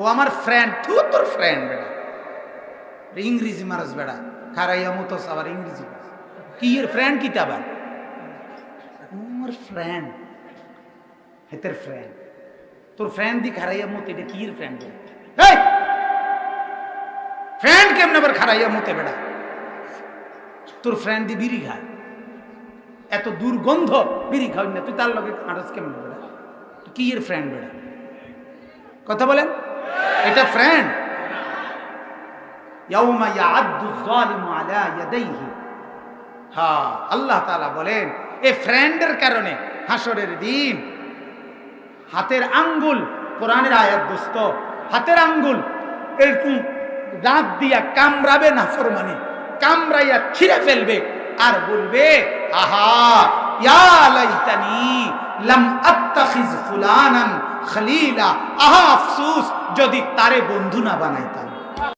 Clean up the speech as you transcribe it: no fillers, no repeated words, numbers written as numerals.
ও আমার ফ্রেন্ড, তুই তোর ফ্রেন্ড বেটা, ইংরেজি মারাস বেড়া, খারাইয়া মতো আবার ইংরেজি কি এর ফ্রেন্ড কি আবার আমার ফ্রেন্ড, হেতের ফ্রেন্ড, তোর ফ্রেন্ড দি খারাইয়া মতো, এটা কি এর ফ্রেন্ড? ফ্রেন্ড কেমন আবার খারাইয়া মতে বেড়া? তোর ফ্রেন্ড দি বিড়ি খায়, এত দুর্গন্ধ বিড়ি খাওয়াই না, তুই তার লগে আড়স কেমন বেড়া? কি এর ফ্রেন্ড বেড়া? কথা বলেন, এটা ফ্রেন্ড? ইয়াউমা ইয়াআদ্দু যালিমু আলা ইয়াদাইহি। হ্যাঁ, আল্লাহ তাআলা বলেন এই ফ্রেন্ডের কারণে হাসরের দিন হাতের আঙ্গুল, কোরআনের আয়াত দোস্ত, হাতের আঙ্গুল এরকম দাঁত দিয়া কামড়াবে না, ফরমানি কামড়াইয়া ছিঁড়ে ফেলবে আর বলবে আহা ইয়া লাইতানি লাম আত্তাখিজ ফুলানান খলিলা, আহা আফসোস যদি তারে বন্ধু না বানাইতাম।